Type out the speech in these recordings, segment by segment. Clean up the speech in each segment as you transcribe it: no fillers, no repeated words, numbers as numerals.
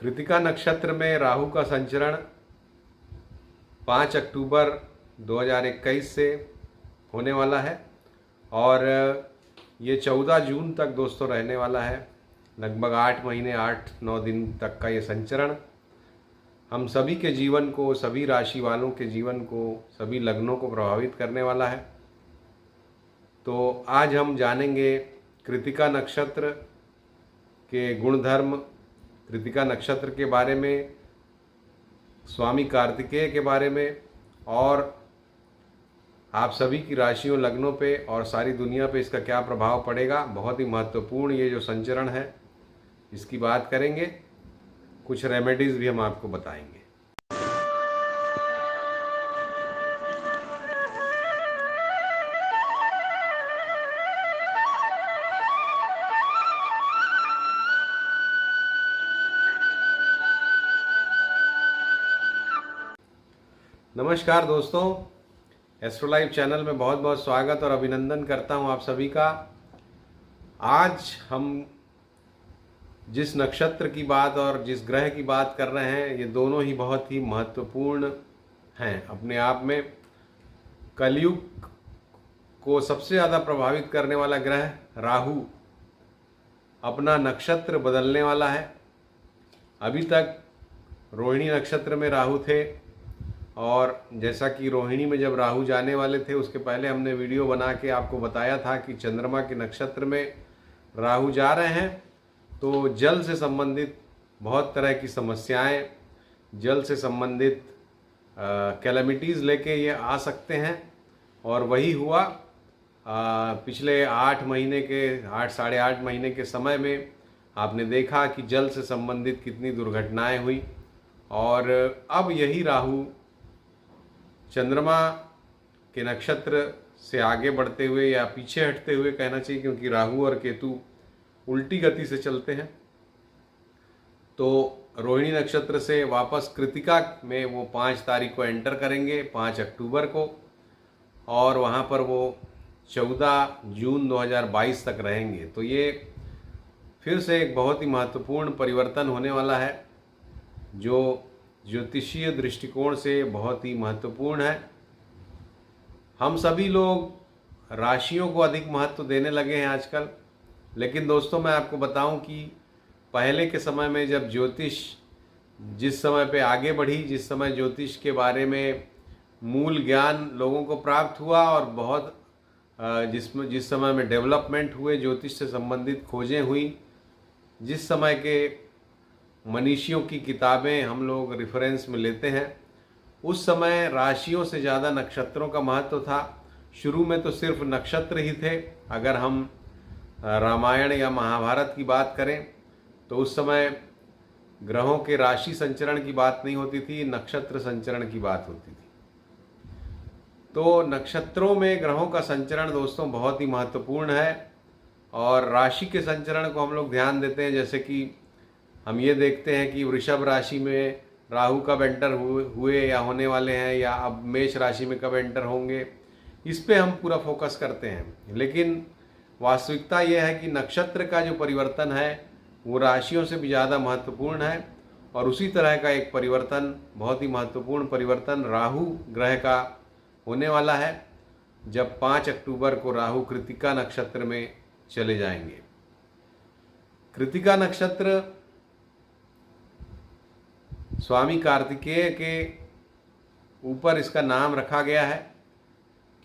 कृतिका नक्षत्र में राहु का संचरण 5 अक्टूबर 2021 से होने वाला है और ये 14 जून तक दोस्तों रहने वाला है। लगभग 8 महीने 8-9 दिन तक का ये संचरण हम सभी के जीवन को, सभी राशि वालों के जीवन को, सभी लग्नों को प्रभावित करने वाला है। तो आज हम जानेंगे कृतिका नक्षत्र के गुणधर्म, कृतिका नक्षत्र के बारे में, स्वामी कार्तिकेय के बारे में और आप सभी की राशियों, लग्नों पे और सारी दुनिया पे इसका क्या प्रभाव पड़ेगा। बहुत ही महत्वपूर्ण ये जो संचरण है इसकी बात करेंगे। कुछ रेमेडीज़ भी हम आपको बताएंगे। नमस्कार दोस्तों, एस्ट्रोलाइव चैनल में बहुत बहुत स्वागत और अभिनंदन करता हूं आप सभी का। आज हम जिस नक्षत्र की बात और जिस ग्रह की बात कर रहे हैं, ये दोनों ही बहुत ही महत्वपूर्ण हैं अपने आप में। कलयुग को सबसे ज़्यादा प्रभावित करने वाला ग्रह राहु अपना नक्षत्र बदलने वाला है। अभी तक रोहिणी नक्षत्र में राहु थे और जैसा कि रोहिणी में जब राहु जाने वाले थे उसके पहले हमने वीडियो बना के आपको बताया था कि चंद्रमा के नक्षत्र में राहु जा रहे हैं तो जल से संबंधित बहुत तरह की समस्याएं, जल से संबंधित कैलेमिटीज़ लेके ये आ सकते हैं। और वही हुआ। पिछले 8 महीने के 8-8.5 महीने के समय में आपने देखा कि जल से संबंधित कितनी दुर्घटनाएं हुई। और अब यही राहु चंद्रमा के नक्षत्र से आगे बढ़ते हुए या पीछे हटते हुए कहना चाहिए, क्योंकि राहु और केतु उल्टी गति से चलते हैं, तो रोहिणी नक्षत्र से वापस कृतिका में वो 5 तारीख को एंटर करेंगे, 5 अक्टूबर को, और वहाँ पर वो 14 जून 2022 तक रहेंगे। तो ये फिर से एक बहुत ही महत्वपूर्ण परिवर्तन होने वाला है जो ज्योतिषीय दृष्टिकोण से बहुत ही महत्वपूर्ण है। हम सभी लोग राशियों को अधिक महत्व देने लगे हैं आजकल, लेकिन दोस्तों मैं आपको बताऊं कि पहले के समय में जब ज्योतिष जिस समय पे आगे बढ़ी, जिस समय ज्योतिष के बारे में मूल ज्ञान लोगों को प्राप्त हुआ और बहुत जिस समय में डेवलपमेंट हुए, ज्योतिष से संबंधित खोजें हुई, जिस समय के मनीषियों की किताबें हम लोग रेफरेंस में लेते हैं, उस समय राशियों से ज़्यादा नक्षत्रों का महत्व था। शुरू में तो सिर्फ नक्षत्र ही थे। अगर हम रामायण या महाभारत की बात करें तो उस समय ग्रहों के राशि संचरण की बात नहीं होती थी, नक्षत्र संचरण की बात होती थी। तो नक्षत्रों में ग्रहों का संचरण दोस्तों बहुत ही महत्वपूर्ण है और राशि के संचरण को हम लोग ध्यान देते हैं। जैसे कि हम ये देखते हैं कि वृषभ राशि में राहु कब एंटर हुए या होने वाले हैं, या अब मेष राशि में कब एंटर होंगे, इस पे हम पूरा फोकस करते हैं। लेकिन वास्तविकता यह है कि नक्षत्र का जो परिवर्तन है वो राशियों से भी ज़्यादा महत्वपूर्ण है। और उसी तरह का एक परिवर्तन, बहुत ही महत्वपूर्ण परिवर्तन राहु ग्रह का होने वाला है जब 5 अक्टूबर को राहु कृतिका नक्षत्र में चले जाएंगे। कृतिका नक्षत्र स्वामी कार्तिकेय के ऊपर इसका नाम रखा गया है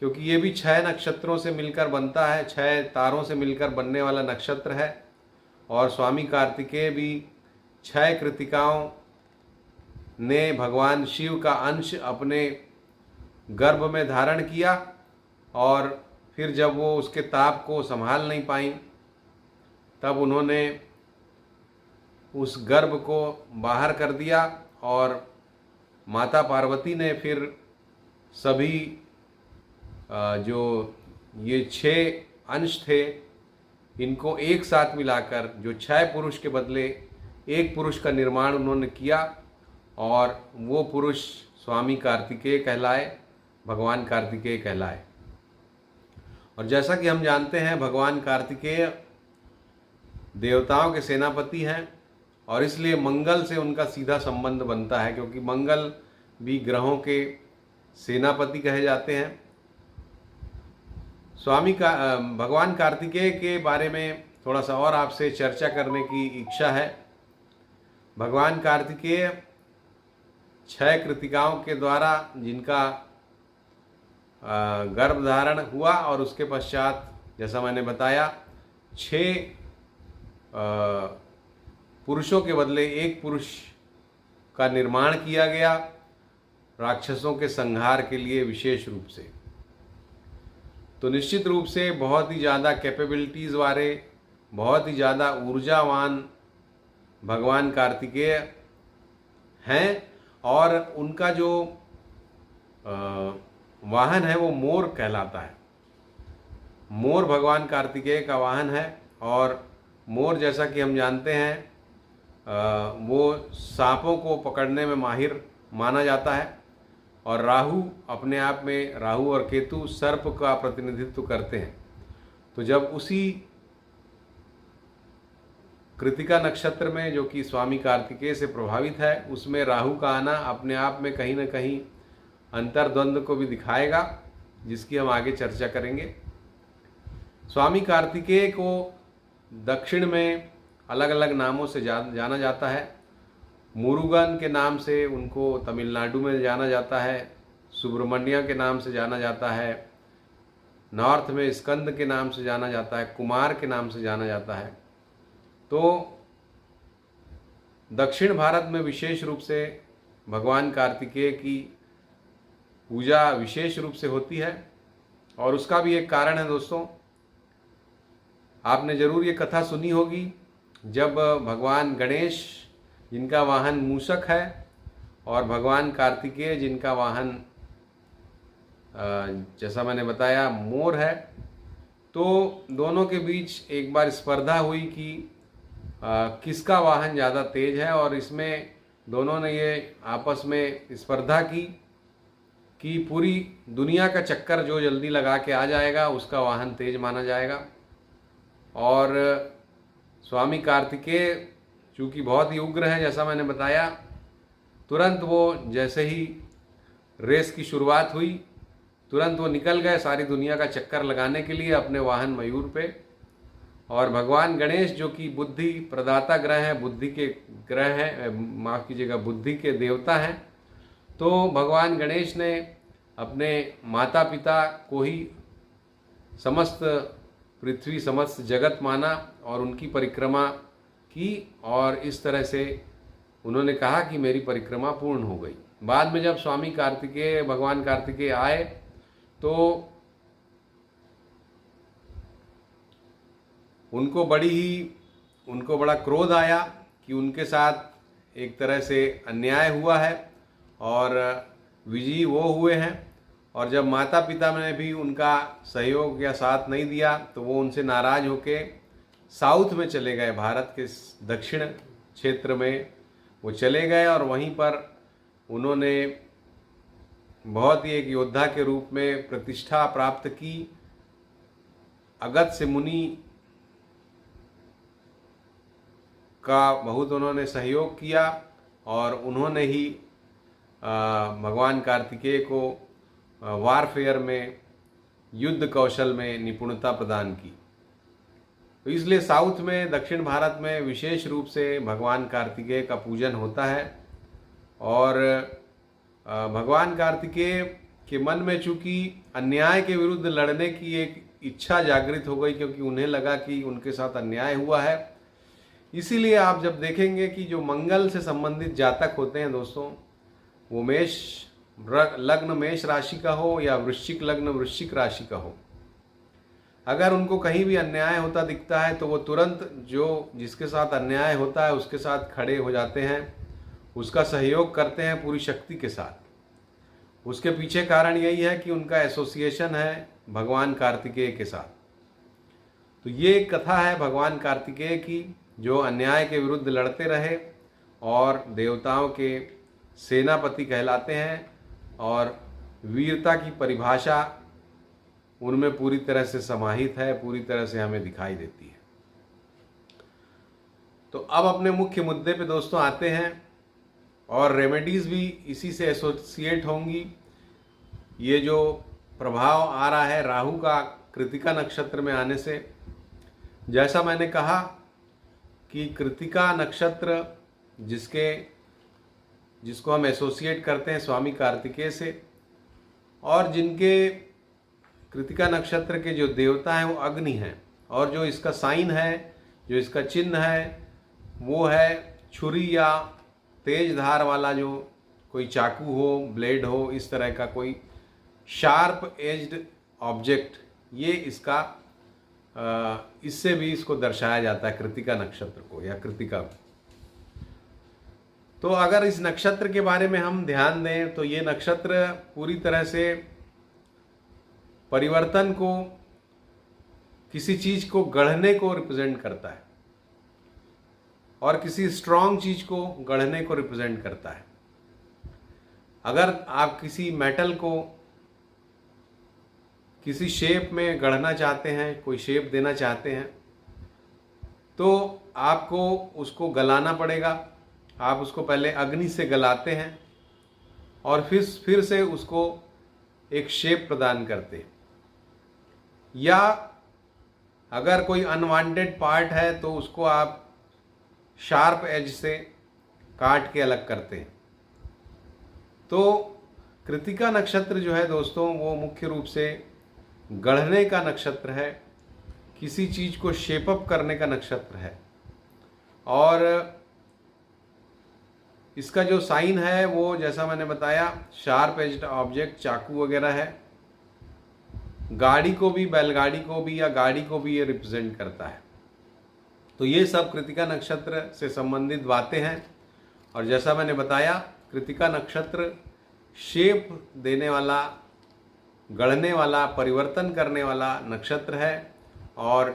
क्योंकि ये भी 6 नक्षत्रों से मिलकर बनता है, 6 तारों से मिलकर बनने वाला नक्षत्र है। और स्वामी कार्तिकेय भी 6 कृतिकाओं ने भगवान शिव का अंश अपने गर्भ में धारण किया और फिर जब वो उसके ताप को संभाल नहीं पाई तब उन्होंने उस गर्भ को बाहर कर दिया और माता पार्वती ने फिर सभी जो ये 6 अंश थे इनको एक साथ मिलाकर जो 6 पुरुष के बदले एक पुरुष का निर्माण उन्होंने किया और वो पुरुष स्वामी कार्तिकेय कहलाए, भगवान कार्तिकेय कहलाए। और जैसा कि हम जानते हैं भगवान कार्तिकेय देवताओं के सेनापति हैं और इसलिए मंगल से उनका सीधा संबंध बनता है, क्योंकि मंगल भी ग्रहों के सेनापति कहे जाते हैं। भगवान कार्तिकेय के बारे में थोड़ा सा और आपसे चर्चा करने की इच्छा है। भगवान कार्तिकेय 6 कृतिकाओं के द्वारा जिनका गर्भधारण हुआ और उसके पश्चात जैसा मैंने बताया 6 पुरुषों के बदले एक पुरुष का निर्माण किया गया राक्षसों के संहार के लिए विशेष रूप से। तो निश्चित रूप से बहुत ही ज़्यादा कैपेबिलिटीज़ वाले, बहुत ही ज़्यादा ऊर्जावान भगवान कार्तिकेय हैं। और उनका जो वाहन है वो मोर कहलाता है। मोर भगवान कार्तिकेय का वाहन है। और मोर जैसा कि हम जानते हैं वो सांपों को पकड़ने में माहिर माना जाता है। और राहु अपने आप में, राहु और केतु सर्प का प्रतिनिधित्व करते हैं। तो जब उसी कृतिका नक्षत्र में, जो कि स्वामी कार्तिकेय से प्रभावित है, उसमें राहु का आना अपने आप में कहीं न कहीं अंतर्द्वंद को भी दिखाएगा, जिसकी हम आगे चर्चा करेंगे। स्वामी कार्तिकेय को दक्षिण में अलग अलग नामों से जाना जाता है। मुरुगन के नाम से उनको तमिलनाडु में जाना जाता है, सुब्रमण्य के नाम से जाना जाता है, नॉर्थ में स्कंद के नाम से जाना जाता है, कुमार के नाम से जाना जाता है। तो दक्षिण भारत में विशेष रूप से भगवान कार्तिकेय की पूजा विशेष रूप से होती है। और उसका भी एक कारण है दोस्तों। आपने जरूर ये कथा सुनी होगी, जब भगवान गणेश जिनका वाहन मूषक है और भगवान कार्तिकेय जिनका वाहन जैसा मैंने बताया मोर है, तो दोनों के बीच एक बार स्पर्धा हुई कि किसका वाहन ज़्यादा तेज है। और इसमें दोनों ने ये आपस में स्पर्धा की कि पूरी दुनिया का चक्कर जो जल्दी लगा के आ जाएगा उसका वाहन तेज माना जाएगा। और स्वामी कार्तिकेय चूँकि बहुत ही उग्र है, जैसा मैंने बताया, तुरंत वो जैसे ही रेस की शुरुआत हुई, तुरंत वो निकल गए सारी दुनिया का चक्कर लगाने के लिए अपने वाहन मयूर पे। और भगवान गणेश जो कि बुद्धि प्रदाता ग्रह हैं, बुद्धि के ग्रह हैं, माफ़ कीजिएगा, बुद्धि के देवता हैं, तो भगवान गणेश ने अपने माता पिता को ही समस्त पृथ्वी, समस्त जगत माना और उनकी परिक्रमा की। और इस तरह से उन्होंने कहा कि मेरी परिक्रमा पूर्ण हो गई। बाद में जब स्वामी कार्तिकेय, भगवान कार्तिकेय आए, तो उनको बड़ा क्रोध आया कि उनके साथ एक तरह से अन्याय हुआ है और विजयी वो हुए हैं। और जब माता पिता ने भी उनका सहयोग या साथ नहीं दिया, तो वो उनसे नाराज होके साउथ में चले गए, भारत के दक्षिण क्षेत्र में वो चले गए। और वहीं पर उन्होंने बहुत ही एक योद्धा के रूप में प्रतिष्ठा प्राप्त की। अगस्त्य मुनि का बहुत उन्होंने सहयोग किया और उन्होंने ही भगवान कार्तिकेय को वारफेयर में, युद्ध कौशल में निपुणता प्रदान की। तो इसलिए साउथ में, दक्षिण भारत में विशेष रूप से भगवान कार्तिकेय का पूजन होता है। और भगवान कार्तिकेय के मन में चूँकि अन्याय के विरुद्ध लड़ने की एक इच्छा जागृत हो गई, क्योंकि उन्हें लगा कि उनके साथ अन्याय हुआ है। इसीलिए आप जब देखेंगे कि जो मंगल से संबंधित जातक होते हैं दोस्तों, वो मेष लग्न मेष राशि का हो या वृश्चिक लग्न वृश्चिक राशि का हो, अगर उनको कहीं भी अन्याय होता दिखता है तो वो तुरंत जिसके साथ अन्याय होता है उसके साथ खड़े हो जाते हैं, उसका सहयोग करते हैं पूरी शक्ति के साथ। उसके पीछे कारण यही है कि उनका एसोसिएशन है भगवान कार्तिकेय के साथ। तो ये एक कथा है भगवान कार्तिकेय की, जो अन्याय के विरुद्ध लड़ते रहे और देवताओं के सेनापति कहलाते हैं। और वीरता की परिभाषा उनमें पूरी तरह से समाहित है, पूरी तरह से हमें दिखाई देती है। तो अब अपने मुख्य मुद्दे पे दोस्तों आते हैं, और रेमेडीज़ भी इसी से एसोसिएट होंगी। ये जो प्रभाव आ रहा है राहु का कृतिका नक्षत्र में आने से, जैसा मैंने कहा कि कृतिका नक्षत्र जिसको हम एसोसिएट करते हैं स्वामी कार्तिकेय से, और जिनके कृतिका नक्षत्र के जो देवता हैं वो अग्नि हैं, और जो इसका साइन है, जो इसका चिन्ह है, वो है छुरी या तेज धार वाला जो कोई चाकू हो, ब्लेड हो, इस तरह का कोई शार्प एज्ड ऑब्जेक्ट। ये इसका इससे भी इसको दर्शाया जाता है कृतिका नक्षत्र को या कृतिका को। तो अगर इस नक्षत्र के बारे में हम ध्यान दें तो ये नक्षत्र पूरी तरह से परिवर्तन को, किसी चीज को गढ़ने को रिप्रेजेंट करता है, और किसी स्ट्रांग चीज को गढ़ने को रिप्रेजेंट करता है। अगर आप किसी मेटल को किसी शेप में गढ़ना चाहते हैं, कोई शेप देना चाहते हैं, तो आपको उसको गलाना पड़ेगा। आप उसको पहले अग्नि से गलाते हैं और फिर से उसको एक शेप प्रदान करते हैं। या अगर कोई अनवांटेड पार्ट है तो उसको आप शार्प एज से काट के अलग करते हैं। तो कृतिका नक्षत्र जो है दोस्तों, वो मुख्य रूप से गढ़ने का नक्षत्र है, किसी चीज को शेपअप करने का नक्षत्र है। और इसका जो साइन है वो, जैसा मैंने बताया, शार्प एज्ड ऑब्जेक्ट, चाकू वगैरह है। गाड़ी को भी, बैलगाड़ी को भी या गाड़ी को भी ये रिप्रेजेंट करता है। तो ये सब कृतिका नक्षत्र से संबंधित बातें हैं। और जैसा मैंने बताया, कृतिका नक्षत्र शेप देने वाला, गढ़ने वाला, परिवर्तन करने वाला नक्षत्र है। और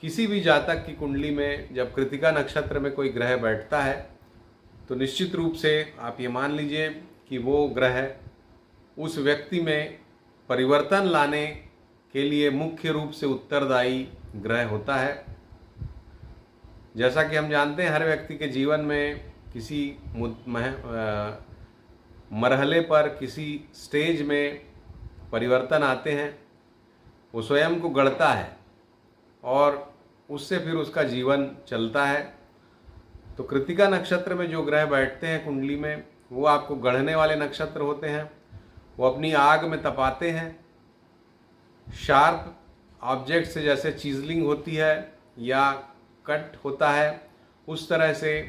किसी भी जातक की कुंडली में जब कृतिका नक्षत्र में कोई ग्रह बैठता है तो निश्चित रूप से आप ये मान लीजिए कि वो ग्रह उस व्यक्ति में परिवर्तन लाने के लिए मुख्य रूप से उत्तरदायी ग्रह होता है। जैसा कि हम जानते हैं, हर व्यक्ति के जीवन में किसी मरहले पर, किसी स्टेज में परिवर्तन आते हैं। वो स्वयं को गढ़ता है और उससे फिर उसका जीवन चलता है। तो कृतिका नक्षत्र में जो ग्रह बैठते हैं कुंडली में, वो आपको गढ़ने वाले नक्षत्र होते हैं। वो अपनी आग में तपाते हैं। शार्प ऑब्जेक्ट से जैसे चीजलिंग होती है या कट होता है, उस तरह से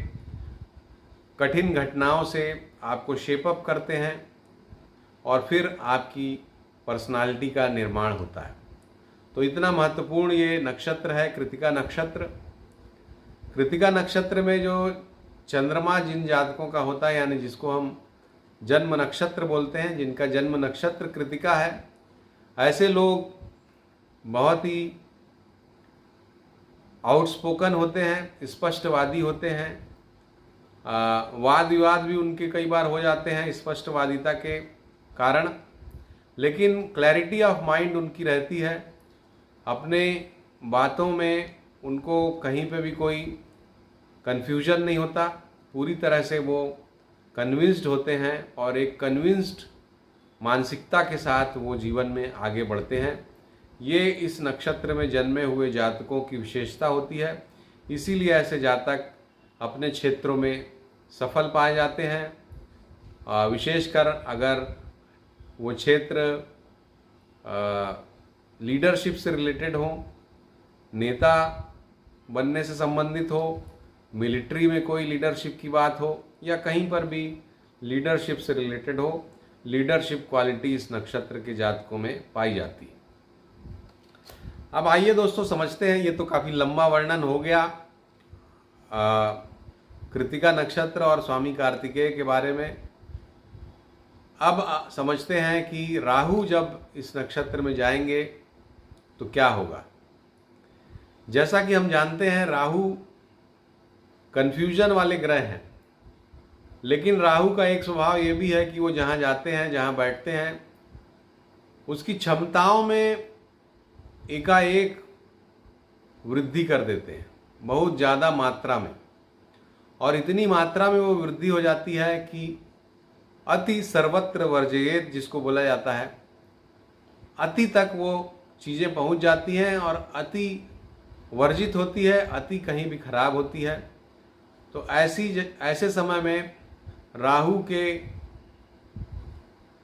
कठिन घटनाओं से आपको शेपअप करते हैं और फिर आपकी पर्सनालिटी का निर्माण होता है। तो इतना महत्वपूर्ण ये नक्षत्र है कृतिका नक्षत्र। कृतिका नक्षत्र में जो चंद्रमा जिन जातकों का होता है, यानी जिसको हम जन्म नक्षत्र बोलते हैं, जिनका जन्म नक्षत्र कृतिका है, ऐसे लोग बहुत ही आउटस्पोकन होते हैं, स्पष्टवादी होते हैं। वाद विवाद भी उनके कई बार हो जाते हैं स्पष्टवादिता के कारण, लेकिन क्लैरिटी ऑफ माइंड उनकी रहती है। अपने बातों में उनको कहीं पे भी कोई कन्फ्यूजन नहीं होता, पूरी तरह से वो कन्विंस्ड होते हैं और एक कन्विंस्ड मानसिकता के साथ वो जीवन में आगे बढ़ते हैं। ये इस नक्षत्र में जन्मे हुए जातकों की विशेषता होती है। इसीलिए ऐसे जातक अपने क्षेत्रों में सफल पाए जाते हैं, विशेषकर अगर वो क्षेत्र लीडरशिप से रिलेटेड हो, नेता बनने से संबंधित हो, मिलिट्री में कोई लीडरशिप की बात हो, या कहीं पर भी लीडरशिप से रिलेटेड हो। लीडरशिप क्वालिटी इस नक्षत्र के जातकों में पाई जाती है। अब आइए दोस्तों समझते हैं, ये तो काफ़ी लंबा वर्णन हो गया कृतिका नक्षत्र और स्वामी कार्तिकेय के बारे में। अब समझते हैं कि राहु जब इस नक्षत्र में जाएंगे तो क्या होगा। जैसा कि हम जानते हैं, राहु कन्फ्यूजन वाले ग्रह हैं, लेकिन राहु का एक स्वभाव ये भी है कि वो जहाँ जाते हैं, जहाँ बैठते हैं, उसकी क्षमताओं में एकाएक वृद्धि कर देते हैं, बहुत ज़्यादा मात्रा में। और इतनी मात्रा में वो वृद्धि हो जाती है कि अति सर्वत्र वर्जयेत जिसको बोला जाता है, अति तक वो चीज़ें पहुंच जाती हैं और अति वर्जित होती है, अति कहीं भी खराब होती है। तो ऐसे समय में राहु के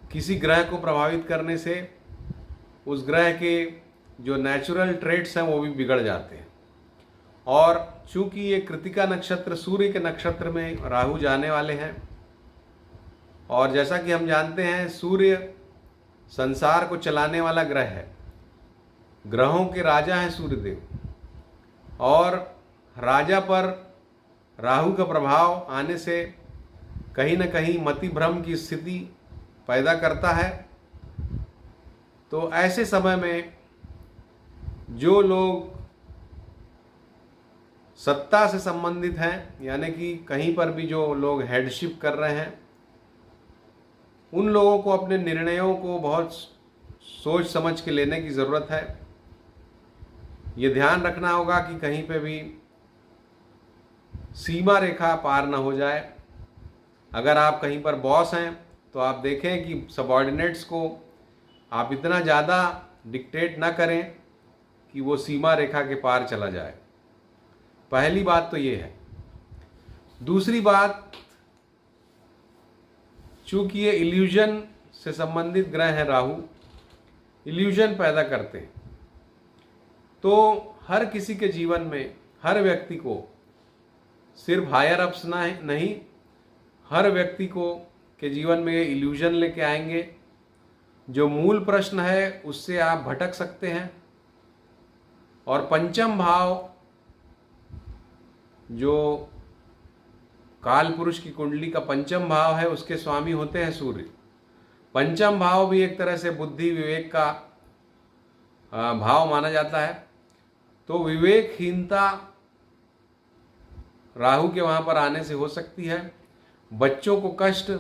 किसी ग्रह को प्रभावित करने से उस ग्रह के जो नेचुरल ट्रेट्स हैं वो भी बिगड़ जाते हैं। और चूंकि ये कृतिका नक्षत्र सूर्य के नक्षत्र में राहु जाने वाले हैं, और जैसा कि हम जानते हैं सूर्य संसार को चलाने वाला ग्रह है, ग्रहों के राजा हैं सूर्यदेव, और राजा पर राहु का प्रभाव आने से कहीं न कहीं मति भ्रम की स्थिति पैदा करता है। तो ऐसे समय में जो लोग सत्ता से संबंधित हैं, यानी कि कहीं पर भी जो लोग हेडशिप कर रहे हैं, उन लोगों को अपने निर्णयों को बहुत सोच समझ के लेने की ज़रूरत है। ये ध्यान रखना होगा कि कहीं पे भी सीमा रेखा पार न हो जाए। अगर आप कहीं पर बॉस हैं तो आप देखें कि सबऑर्डिनेट्स को आप इतना ज़्यादा डिक्टेट ना करें कि वो सीमा रेखा के पार चला जाए। पहली बात तो ये है। दूसरी बात, चूंकि ये इल्यूजन से संबंधित ग्रह है, राहु इल्यूजन पैदा करते हैं, तो हर किसी के जीवन में, हर व्यक्ति को, सिर्फ हायर अप्स नहीं, हर व्यक्ति को के जीवन में ये इल्यूजन लेके आएंगे। जो मूल प्रश्न है उससे आप भटक सकते हैं। और पंचम भाव, जो काल पुरुष की कुंडली का पंचम भाव है, उसके स्वामी होते हैं सूर्य। पंचम भाव भी एक तरह से बुद्धि विवेक का भाव माना जाता है। तो विवेकहीनता राहु के वहाँ पर आने से हो सकती है। बच्चों को कष्ट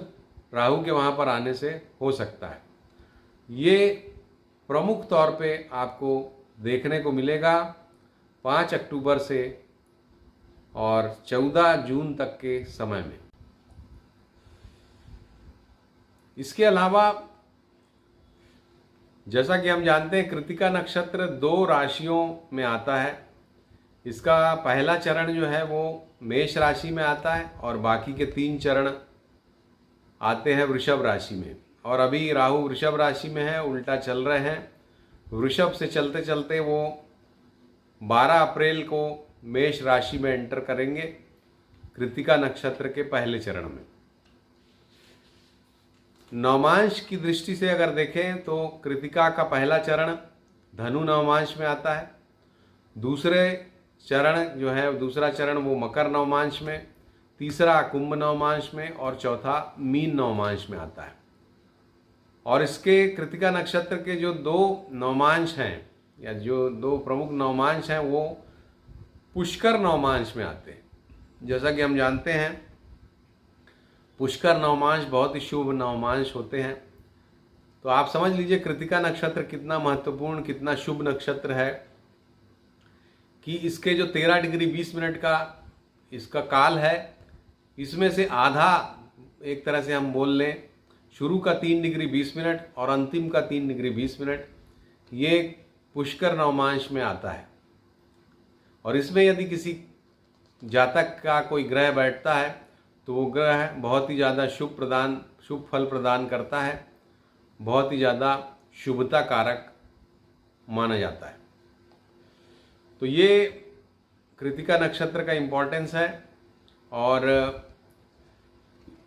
राहु के वहाँ पर आने से हो सकता है। ये प्रमुख तौर पे आपको देखने को मिलेगा 5 अक्टूबर से और 14 जून तक के समय में। इसके अलावा जैसा कि हम जानते हैं, कृतिका नक्षत्र 2 राशियों में आता है। इसका पहला चरण जो है वो मेष राशि में आता है और बाकी के 3 चरण आते हैं वृषभ राशि में। और अभी राहु वृषभ राशि में है, उल्टा चल रहे हैं। वृषभ से चलते चलते वो 12 अप्रैल को मेष राशि में एंटर करेंगे कृतिका नक्षत्र के पहले चरण में। नवमांश की दृष्टि से अगर देखें तो कृतिका का पहला चरण धनु नवमांश में आता है। दूसरे चरण जो है, दूसरा चरण वो मकर नवमांश में, तीसरा कुंभ नवमांश में और चौथा मीन नवमांश में आता है। और इसके कृतिका नक्षत्र के जो 2 नवमांश हैं, या जो 2 प्रमुख नवमांश हैं, वो पुष्कर नवमांश में आते हैं। जैसा कि हम जानते हैं, पुष्कर नवमांश बहुत ही शुभ नवमांश होते हैं। तो आप समझ लीजिए कृतिका नक्षत्र कितना महत्वपूर्ण, कितना शुभ नक्षत्र है कि इसके जो 13 डिग्री 20 मिनट का इसका काल है, इसमें से आधा एक तरह से हम बोल लें, शुरू का 3 डिग्री 20 मिनट और अंतिम का 3 डिग्री 20 मिनट, ये पुष्कर नवमांश में आता है। और इसमें यदि किसी जातक का कोई ग्रह बैठता है तो वो ग्रह बहुत ही ज़्यादा शुभ फल प्रदान करता है, बहुत ही ज़्यादा शुभता कारक माना जाता है। तो ये कृतिका नक्षत्र का इम्पोर्टेंस है और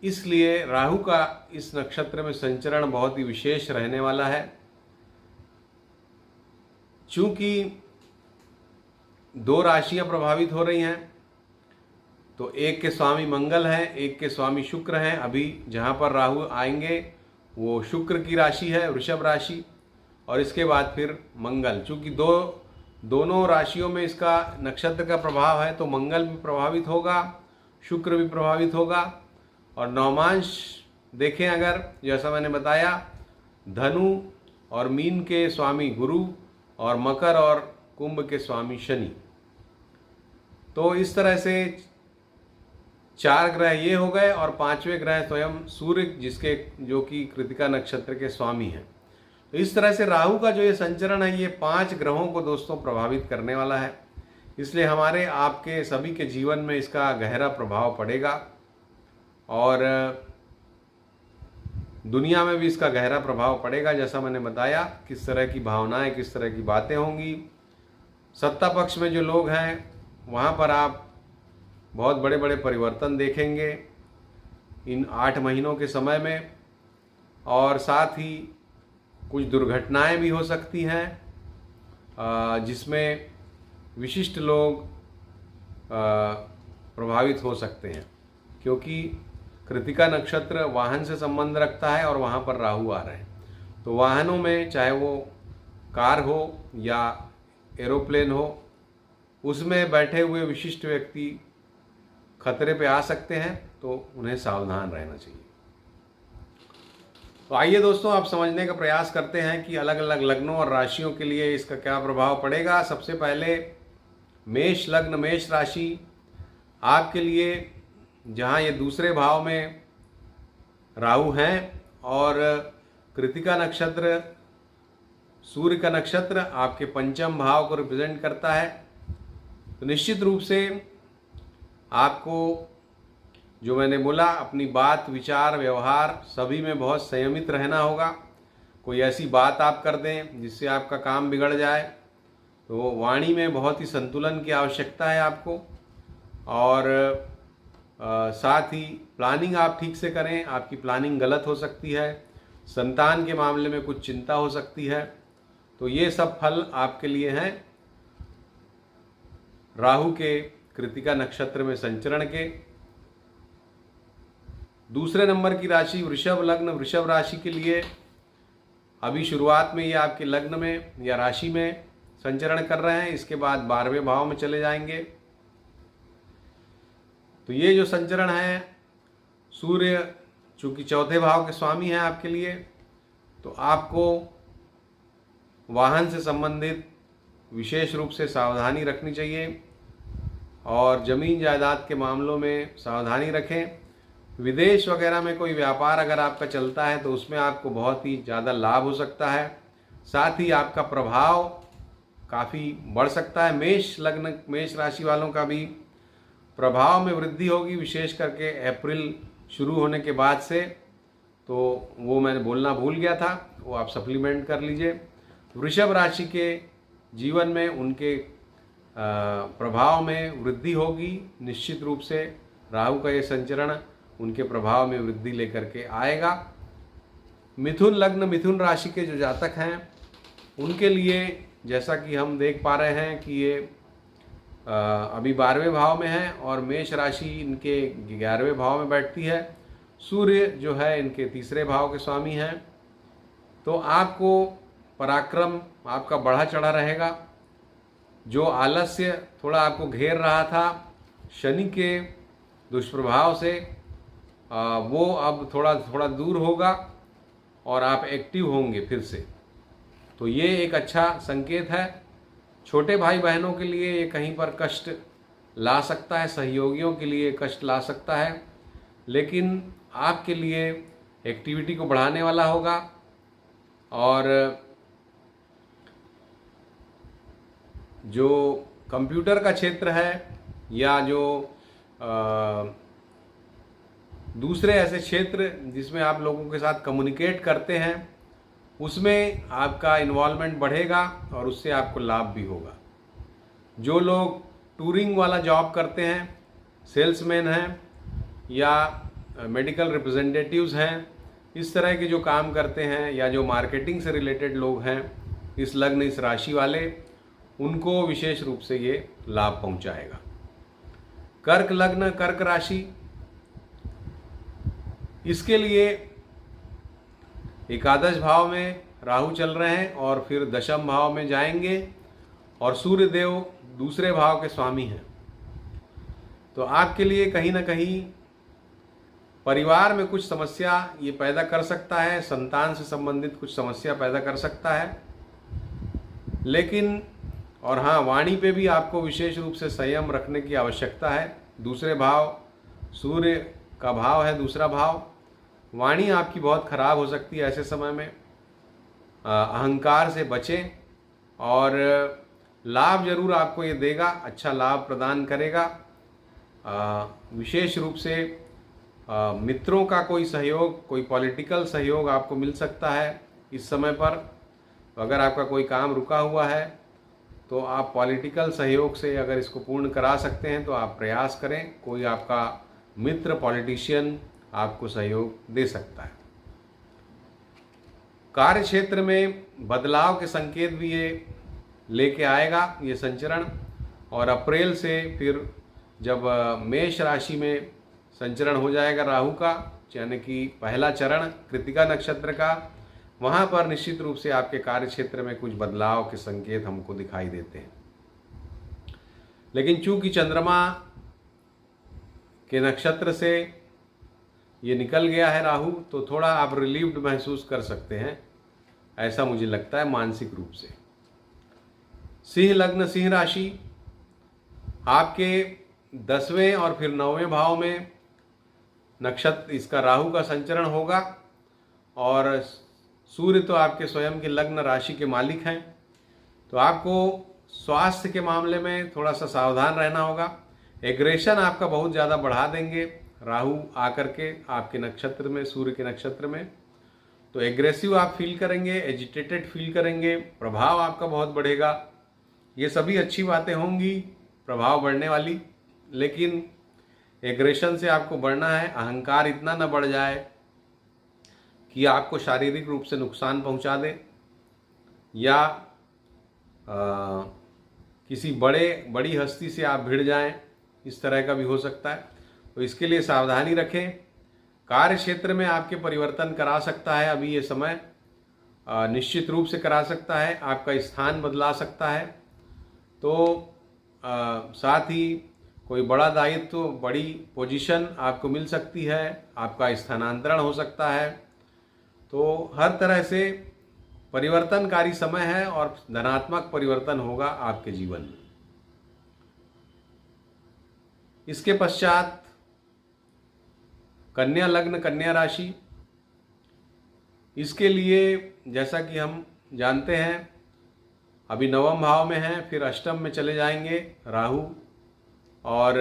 इसलिए राहु का इस नक्षत्र में संचरण बहुत ही विशेष रहने वाला है। चूंकि 2 राशियां प्रभावित हो रही हैं, तो एक के स्वामी मंगल हैं, एक के स्वामी शुक्र हैं। अभी जहां पर राहु आएंगे वो शुक्र की राशि है, वृषभ राशि, और इसके बाद फिर मंगल। चूंकि दोनों राशियों में इसका नक्षत्र का प्रभाव है, तो मंगल भी प्रभावित होगा, शुक्र भी प्रभावित होगा। और नवमांश देखें अगर, जैसा मैंने बताया, धनु और मीन के स्वामी गुरु और मकर और कुंभ के स्वामी शनि। तो इस तरह से 4 ग्रह ये हो गए और 5वें ग्रह स्वयं सूर्य, जिसके जो कि कृतिका नक्षत्र के स्वामी हैं। तो इस तरह से राहु का जो ये संचरण है ये 5 ग्रहों को दोस्तों प्रभावित करने वाला है, इसलिए हमारे आपके सभी के जीवन में इसका गहरा प्रभाव पड़ेगा और दुनिया में भी इसका गहरा प्रभाव पड़ेगा। जैसा मैंने बताया, किस तरह की भावनाएं, किस तरह की बातें होंगी। सत्ता पक्ष में जो लोग हैं वहाँ पर आप बहुत बड़े बड़े परिवर्तन देखेंगे इन 8 महीनों के समय में, और साथ ही कुछ दुर्घटनाएं भी हो सकती हैं जिसमें विशिष्ट लोग प्रभावित हो सकते हैं, क्योंकि कृतिका नक्षत्र वाहन से संबंध रखता है और वहाँ पर राहु आ रहे हैं। तो वाहनों में, चाहे वो कार हो या एरोप्लेन हो, उसमें बैठे हुए विशिष्ट व्यक्ति खतरे पे आ सकते हैं, तो उन्हें सावधान रहना चाहिए। तो आइए दोस्तों, आप समझने का प्रयास करते हैं कि अलग अलग लग्नों और राशियों के लिए इसका क्या प्रभाव पड़ेगा। सबसे पहले मेष लग्न, मेष राशि, आपके लिए जहाँ ये दूसरे भाव में राहु हैं और कृतिका नक्षत्र सूर्य का नक्षत्र आपके पंचम भाव को रिप्रेजेंट करता है, तो निश्चित रूप से आपको, जो मैंने बोला, अपनी बात, विचार, व्यवहार सभी में बहुत संयमित रहना होगा। कोई ऐसी बात आप कर दें जिससे आपका काम बिगड़ जाए, तो वाणी में बहुत ही संतुलन की आवश्यकता है आपको। और साथ ही प्लानिंग आप ठीक से करें, आपकी प्लानिंग गलत हो सकती है, संतान के मामले में कुछ चिंता हो सकती है। तो ये सब फल आपके लिए हैं राहु के कृतिका नक्षत्र में संचरण के। दूसरे नंबर की राशि वृषभ लग्न, वृषभ राशि के लिए अभी शुरुआत में ये आपके लग्न में या राशि में संचरण कर रहे हैं, इसके बाद 12वें भाव में चले जाएंगे। तो ये जो संचरण है, सूर्य चूंकि चौथे भाव के स्वामी हैं आपके लिए, तो आपको वाहन से संबंधित विशेष रूप से सावधानी रखनी चाहिए और ज़मीन जायदाद के मामलों में सावधानी रखें। विदेश वगैरह में कोई व्यापार अगर आपका चलता है तो उसमें आपको बहुत ही ज़्यादा लाभ हो सकता है, साथ ही आपका प्रभाव काफ़ी बढ़ सकता है। मेष लग्न, मेष राशि वालों का भी प्रभाव में वृद्धि होगी, विशेष करके अप्रैल शुरू होने के बाद से। तो वो मैंने बोलना भूल गया था, वो आप सप्लीमेंट कर लीजिए। वृषभ राशि के जीवन में उनके प्रभाव में वृद्धि होगी, निश्चित रूप से राहु का ये संचरण उनके प्रभाव में वृद्धि लेकर के आएगा। मिथुन लग्न, मिथुन राशि के जो जातक हैं उनके लिए, जैसा कि हम देख पा रहे हैं कि ये अभी 12वें भाव में है और मेष राशि इनके 11वें भाव में बैठती है। सूर्य जो है इनके तीसरे भाव के स्वामी हैं। तो आपको पराक्रम आपका बढ़ा चढ़ा रहेगा। जो आलस्य थोड़ा आपको घेर रहा था शनि के दुष्प्रभाव से, वो अब थोड़ा थोड़ा दूर होगा और आप एक्टिव होंगे फिर से। तो ये एक अच्छा संकेत है। छोटे भाई बहनों के लिए ये कहीं पर कष्ट ला सकता है, सहयोगियों के लिए कष्ट ला सकता है, लेकिन आपके लिए एक्टिविटी को बढ़ाने वाला होगा। और जो कंप्यूटर का क्षेत्र है या जो दूसरे ऐसे क्षेत्र जिसमें आप लोगों के साथ कम्युनिकेट करते हैं, उसमें आपका इन्वॉल्वमेंट बढ़ेगा और उससे आपको लाभ भी होगा। जो लोग टूरिंग वाला जॉब करते हैं, सेल्समैन हैं या मेडिकल रिप्रेजेंटेटिव्स हैं, इस तरह के जो काम करते हैं या जो मार्केटिंग से रिलेटेड लोग हैं, इस लग्न, इस राशि वाले, उनको विशेष रूप से ये लाभ पहुंचाएगा। कर्क लग्न, कर्क राशि, इसके लिए एकादश भाव में राहु चल रहे हैं और फिर दशम भाव में जाएंगे और सूर्य देव दूसरे भाव के स्वामी हैं। तो आपके लिए कहीं ना कहीं परिवार में कुछ समस्या ये पैदा कर सकता है, संतान से संबंधित कुछ समस्या पैदा कर सकता है। लेकिन और हाँ, वाणी पे भी आपको विशेष रूप से संयम रखने की आवश्यकता है। दूसरे भाव सूर्य का भाव है दूसरा भाव। वाणी आपकी बहुत खराब हो सकती है ऐसे समय में। अहंकार से बचें, और लाभ जरूर आपको ये देगा, अच्छा लाभ प्रदान करेगा। विशेष रूप से मित्रों का कोई सहयोग, कोई पॉलिटिकल सहयोग आपको मिल सकता है इस समय पर। अगर आपका कोई काम रुका हुआ है तो आप पॉलिटिकल सहयोग से अगर इसको पूर्ण करा सकते हैं तो आप प्रयास करें। कोई आपका मित्र पॉलिटिशियन आपको सहयोग दे सकता है। कार्य क्षेत्र में बदलाव के संकेत भी ये लेके आएगा ये संचरण। और अप्रैल से फिर जब मेष राशि में संचरण हो जाएगा राहु का, यानी कि पहला चरण कृतिका नक्षत्र का, वहाँ पर निश्चित रूप से आपके कार्य क्षेत्र में कुछ बदलाव के संकेत हमको दिखाई देते हैं। लेकिन चूंकि चंद्रमा के नक्षत्र से ये निकल गया है राहु, तो थोड़ा आप रिलीव्ड महसूस कर सकते हैं, ऐसा मुझे लगता है मानसिक रूप से। सिंह लग्न सिंह राशि, आपके 10वें और फिर 9वें भाव में नक्षत्र इसका राहु का संचरण होगा। और सूर्य तो आपके स्वयं के लग्न राशि के मालिक हैं, तो आपको स्वास्थ्य के मामले में थोड़ा सा सावधान रहना होगा। एग्रेशन आपका बहुत ज़्यादा बढ़ा देंगे राहु आकर के आपके नक्षत्र में, सूर्य के नक्षत्र में, तो एग्रेसिव आप फील करेंगे, एजिटेटेड फील करेंगे, प्रभाव आपका बहुत बढ़ेगा। ये सभी अच्छी बातें होंगी प्रभाव बढ़ने वाली, लेकिन एग्रेशन से आपको बढ़ना है। अहंकार इतना न बढ़ जाए कि आपको शारीरिक रूप से नुकसान पहुंचा दे, या किसी बड़ी हस्ती से आप भिड़ जाएं, इस तरह का भी हो सकता है। तो इसके लिए सावधानी रखें। कार्य क्षेत्र में आपके परिवर्तन करा सकता है अभी ये समय, निश्चित रूप से करा सकता है, आपका स्थान बदला सकता है। तो साथ ही कोई बड़ा दायित्व, बड़ी पोजीशन आपको मिल सकती है, आपका स्थानांतरण हो सकता है। तो हर तरह से परिवर्तनकारी समय है और धनात्मक परिवर्तन होगा आपके जीवन में। इसके पश्चात कन्या लग्न कन्या राशि, इसके लिए जैसा कि हम जानते हैं अभी 9वें भाव में हैं, फिर अष्टम में चले जाएंगे राहु, और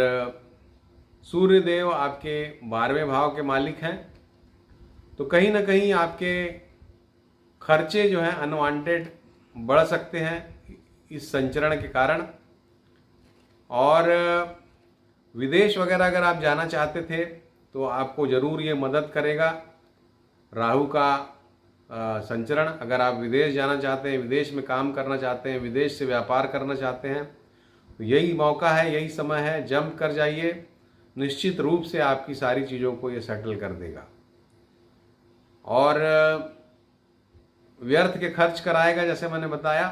सूर्य देव आपके 12वें भाव के मालिक हैं। तो कहीं ना कहीं आपके खर्चे जो हैं अनवांटेड बढ़ सकते हैं इस संचरण के कारण। और विदेश वगैरह अगर आप जाना चाहते थे तो आपको ज़रूर ये मदद करेगा राहु का संचरण। अगर आप विदेश जाना चाहते हैं, विदेश में काम करना चाहते हैं, विदेश से व्यापार करना चाहते हैं, तो यही मौका है, यही समय है, जंप कर जाइए। निश्चित रूप से आपकी सारी चीज़ों को ये सेटल कर देगा। और व्यर्थ के खर्च कराएगा, जैसे मैंने बताया।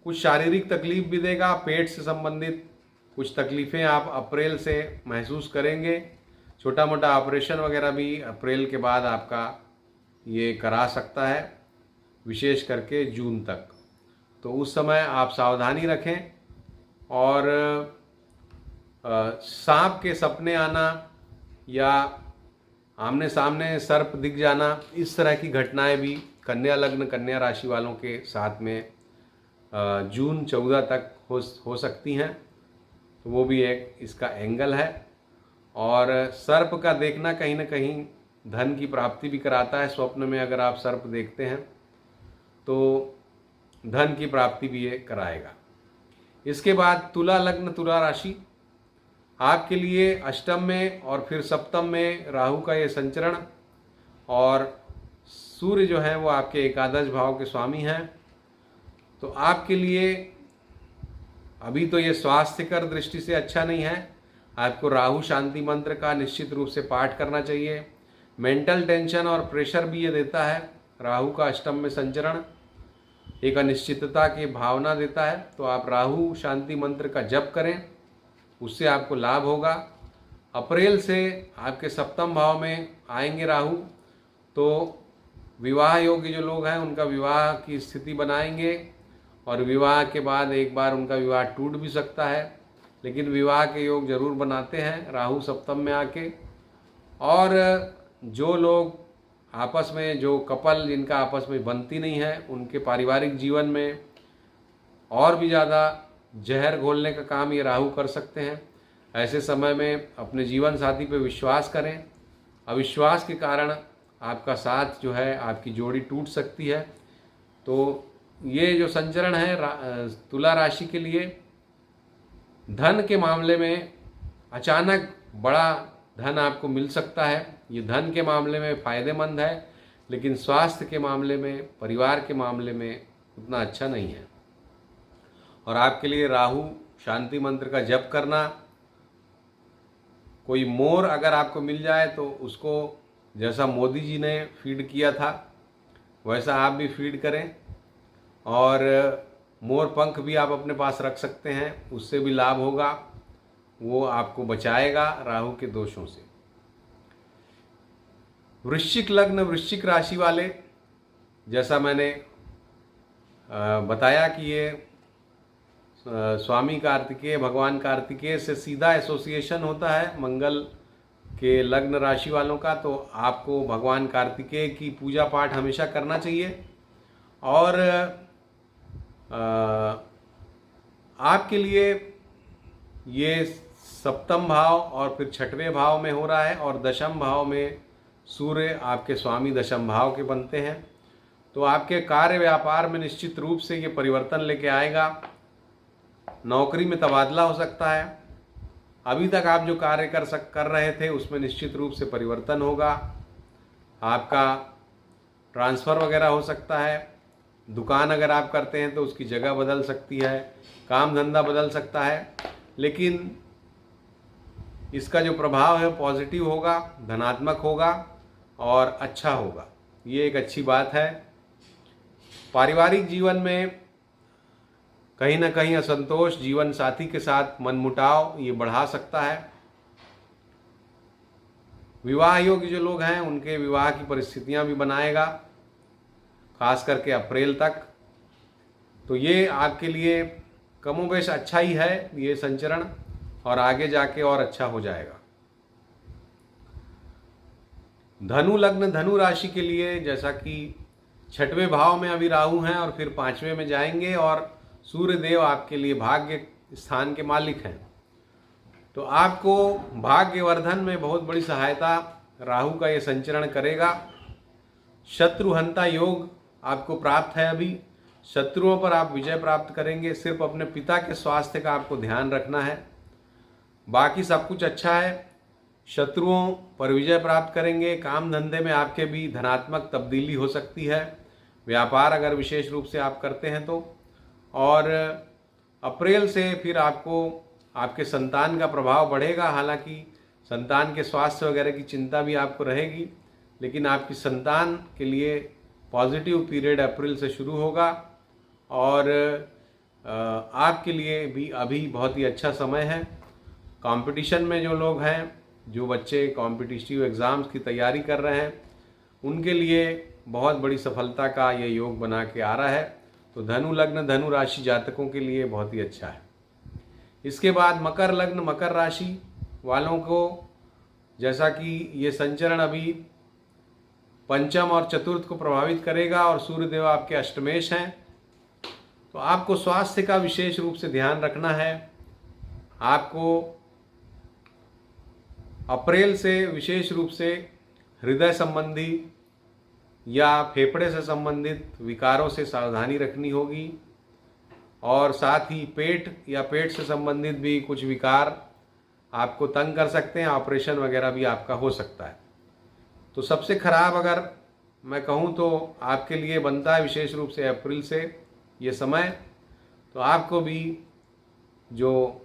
कुछ शारीरिक तकलीफ भी देगा, पेट से संबंधित कुछ तकलीफ़ें आप अप्रैल से महसूस करेंगे। छोटा मोटा ऑपरेशन वगैरह भी अप्रैल के बाद आपका ये करा सकता है, विशेष करके जून तक। तो उस समय आप सावधानी रखें। और सांप के सपने आना या आमने सामने सर्प दिख जाना, इस तरह की घटनाएं भी कन्या लग्न कन्या राशि वालों के साथ में जून 14 तक हो सकती हैं। तो वो भी एक इसका एंगल है। और सर्प का देखना कहीं ना कहीं धन की प्राप्ति भी कराता है। स्वप्न में अगर आप सर्प देखते हैं तो धन की प्राप्ति भी ये कराएगा। इसके बाद तुला लग्न तुला राशि, आपके लिए अष्टम में और फिर सप्तम में राहु का ये संचरण, और सूर्य जो है वो आपके एकादश भाव के स्वामी हैं। तो आपके लिए अभी तो ये स्वास्थ्यकर दृष्टि से अच्छा नहीं है। आपको राहु शांति मंत्र का निश्चित रूप से पाठ करना चाहिए। मेंटल टेंशन और प्रेशर भी ये देता है। राहु का अष्टम में संचरण एक अनिश्चितता की भावना देता है। तो आप राहु शांति मंत्र का जप करें, उससे आपको लाभ होगा। अप्रैल से आपके सप्तम भाव में आएंगे राहु, तो विवाह योग्य जो लोग हैं उनका विवाह की स्थिति बनाएंगे। और विवाह के बाद एक बार उनका विवाह टूट भी सकता है, लेकिन विवाह के योग जरूर बनाते हैं राहु सप्तम में आके। और जो लोग आपस में, जो कपल जिनका आपस में बनती नहीं है, उनके पारिवारिक जीवन में और भी ज़्यादा जहर घोलने का काम ये राहु कर सकते हैं। ऐसे समय में अपने जीवन साथी पे विश्वास करें। अविश्वास के कारण आपका साथ जो है, आपकी जोड़ी टूट सकती है। तो ये जो संचरण है तुला राशि के लिए, धन के मामले में अचानक बड़ा धन आपको मिल सकता है। ये धन के मामले में फ़ायदेमंद है, लेकिन स्वास्थ्य के मामले में, परिवार के मामले में उतना अच्छा नहीं है। और आपके लिए राहु शांति मंत्र का जप करना, कोई मोर अगर आपको मिल जाए तो उसको, जैसा मोदी जी ने फीड किया था वैसा आप भी फीड करें। और मोर पंख भी आप अपने पास रख सकते हैं, उससे भी लाभ होगा, वो आपको बचाएगा राहु के दोषों से। वृश्चिक लग्न, वृश्चिक राशि वाले, जैसा मैंने बताया कि ये स्वामी कार्तिकेय, भगवान कार्तिकेय से सीधा एसोसिएशन होता है मंगल के लग्न राशि वालों का। तो आपको भगवान कार्तिकेय की पूजा पाठ हमेशा करना चाहिए। और आपके लिए ये सप्तम भाव और फिर छठवें भाव में हो रहा है, और दशम भाव में सूर्य आपके स्वामी दशम भाव के बनते हैं। तो आपके कार्य व्यापार में निश्चित रूप से ये परिवर्तन लेके आएगा। नौकरी में तबादला हो सकता है। अभी तक आप जो कार्य कर रहे थे उसमें निश्चित रूप से परिवर्तन होगा। आपका ट्रांसफ़र वगैरह हो सकता है। दुकान अगर आप करते हैं तो उसकी जगह बदल सकती है, काम धंधा बदल सकता है, लेकिन इसका जो प्रभाव है पॉजिटिव होगा, धनात्मक होगा और अच्छा होगा। ये एक अच्छी बात है। पारिवारिक जीवन में कहीं ना कहीं असंतोष, जीवन साथी के साथ मनमुटाव ये बढ़ा सकता है। विवाह योग्य जो लोग हैं उनके विवाह की परिस्थितियां भी बनाएगा, खास करके अप्रैल तक। तो ये आपके लिए कमोबेश अच्छा ही है ये संचरण, और आगे जाके और अच्छा हो जाएगा। धनु लग्न, धनु राशि के लिए, जैसा कि छठवें भाव में अभी राहु हैं और फिर पांचवें में जाएंगे, और सूर्य देव आपके लिए भाग्य स्थान के मालिक हैं। तो आपको भाग्यवर्धन में बहुत बड़ी सहायता राहु का ये संचरण करेगा। शत्रुहंता योग आपको प्राप्त है। अभी शत्रुओं पर आप विजय प्राप्त करेंगे। सिर्फ अपने पिता के स्वास्थ्य का आपको ध्यान रखना है, बाकी सब कुछ अच्छा है। शत्रुओं पर विजय प्राप्त करेंगे। काम धंधे में आपके भी धनात्मक तब्दीली हो सकती है, व्यापार अगर विशेष रूप से आप करते हैं तो। और अप्रैल से फिर आपको आपके संतान का प्रभाव बढ़ेगा। हालांकि संतान के स्वास्थ्य वगैरह की चिंता भी आपको रहेगी, लेकिन आपकी संतान के लिए पॉजिटिव पीरियड अप्रैल से शुरू होगा। और आपके लिए भी अभी बहुत ही अच्छा समय है। कंपटीशन में जो लोग हैं, जो बच्चे कॉम्पिटिटिव एग्ज़ाम्स की तैयारी कर रहे हैं, उनके लिए बहुत बड़ी सफलता का ये योग बना के आ रहा है। तो धनु लग्न, धनु राशि जातकों के लिए बहुत ही अच्छा है। इसके बाद मकर लग्न, मकर राशि वालों को, जैसा कि ये संचरण अभी पंचम और चतुर्थ को प्रभावित करेगा, और सूर्यदेव आपके अष्टमेश हैं, तो आपको स्वास्थ्य का विशेष रूप से ध्यान रखना है। आपको अप्रैल से विशेष रूप से हृदय संबंधी या फेफड़े से संबंधित विकारों से सावधानी रखनी होगी, और साथ ही पेट या पेट से संबंधित भी कुछ विकार आपको तंग कर सकते हैं। ऑपरेशन वगैरह भी आपका हो सकता है। तो सबसे खराब अगर मैं कहूँ तो आपके लिए बनता है विशेष रूप से अप्रैल से ये समय। तो आपको भी जो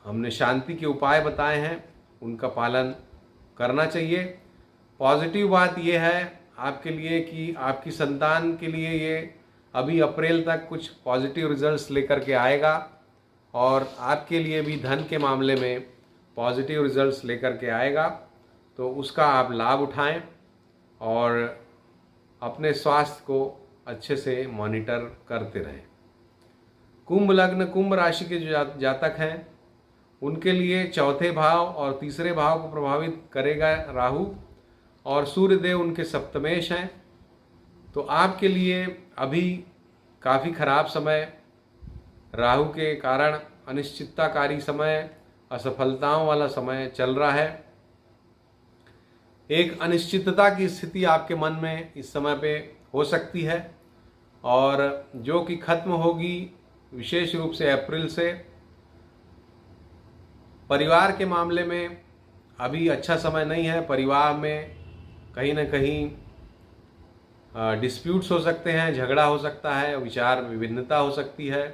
हमने शांति के उपाय बताए हैं उनका पालन करना चाहिए। पॉजिटिव बात यह है आपके लिए कि आपकी संतान के लिए ये अभी अप्रैल तक कुछ पॉजिटिव रिजल्ट्स लेकर के आएगा, और आपके लिए भी धन के मामले में पॉजिटिव रिजल्ट्स लेकर के आएगा। तो उसका आप लाभ उठाएं और अपने स्वास्थ्य को अच्छे से मॉनिटर करते रहें। कुंभ लग्न, कुंभ राशि के जो जातक हैं उनके लिए चौथे भाव और तीसरे भाव को प्रभावित करेगा राहु, और सूर्यदेव उनके सप्तमेश हैं। तो आपके लिए अभी काफ़ी खराब समय, राहु के कारण अनिश्चितताकारी समय, असफलताओं वाला समय चल रहा है। एक अनिश्चितता की स्थिति आपके मन में इस समय पे हो सकती है, और जो कि खत्म होगी विशेष रूप से अप्रैल से। परिवार के मामले में अभी अच्छा समय नहीं है। परिवार में कहीं ना कहीं डिस्प्यूट्स हो सकते हैं, झगड़ा हो सकता है, विचार विभिन्नता हो सकती है,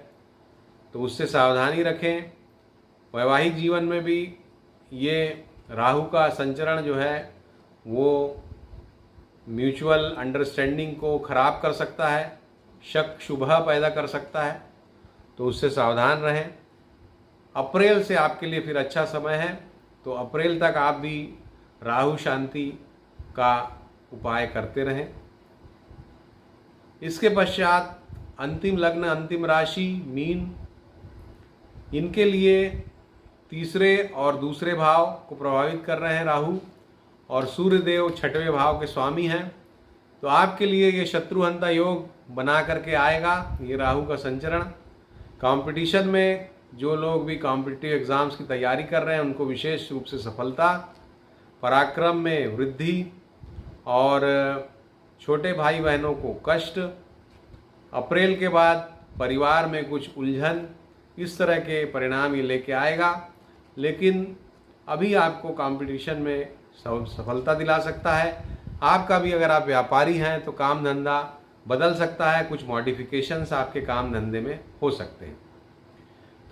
तो उससे सावधानी रखें। वैवाहिक जीवन में भी ये राहु का संचरण जो है वो म्यूचुअल अंडरस्टैंडिंग को ख़राब कर सकता है, शक शुबह पैदा कर सकता है, तो उससे सावधान रहें। अप्रैल से आपके लिए फिर अच्छा समय है, तो अप्रैल तक आप भी राहु शांति का उपाय करते रहें। इसके पश्चात अंतिम लग्न, अंतिम राशि मीन, इनके लिए तीसरे और दूसरे भाव को प्रभावित कर रहे हैं राहु, और सूर्यदेव छठवें भाव के स्वामी हैं। तो आपके लिए ये शत्रुहंता योग बना करके आएगा ये राहु का संचरण। कंपटीशन में जो लोग भी कॉम्पिटिटिव एग्ज़ाम्स की तैयारी कर रहे हैं उनको विशेष रूप से सफलता, पराक्रम में वृद्धि, और छोटे भाई बहनों को कष्ट। अप्रैल के बाद परिवार में कुछ उलझन, इस तरह के परिणाम ये लेके आएगा। लेकिन अभी आपको कंपटीशन में सफलता दिला सकता है। आपका भी, अगर आप व्यापारी हैं तो काम धंधा बदल सकता है, कुछ मॉडिफिकेशंस आपके काम धंधे में हो सकते हैं।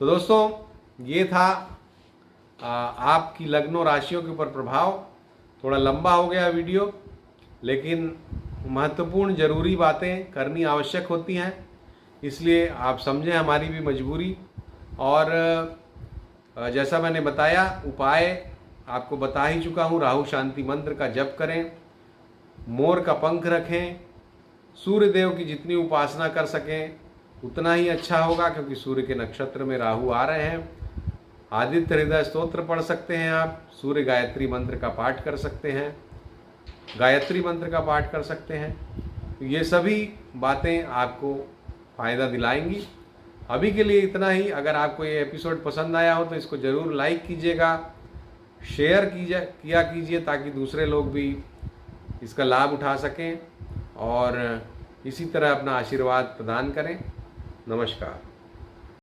तो दोस्तों, ये था आपकी लग्नों राशियों के ऊपर प्रभाव। थोड़ा लंबा हो गया वीडियो, लेकिन महत्वपूर्ण ज़रूरी बातें करनी आवश्यक होती हैं, इसलिए आप समझें हमारी भी मजबूरी। और जैसा मैंने बताया, उपाय आपको बता ही चुका हूँ। राहु शांति मंत्र का जप करें, मोर का पंख रखें, सूर्यदेव की जितनी उपासना कर सकें उतना ही अच्छा होगा, क्योंकि सूर्य के नक्षत्र में राहु आ रहे हैं। आदित्य हृदय स्तोत्र पढ़ सकते हैं आप, सूर्य गायत्री मंत्र का पाठ कर सकते हैं, गायत्री मंत्र का पाठ कर सकते हैं। ये सभी बातें आपको फ़ायदा दिलाएंगी। अभी के लिए इतना ही। अगर आपको ये एपिसोड पसंद आया हो तो इसको ज़रूर लाइक कीजिएगा, शेयर किया कीजिए, ताकि दूसरे लोग भी इसका लाभ उठा सकें और इसी तरह अपना आशीर्वाद प्रदान करें। नमस्कार।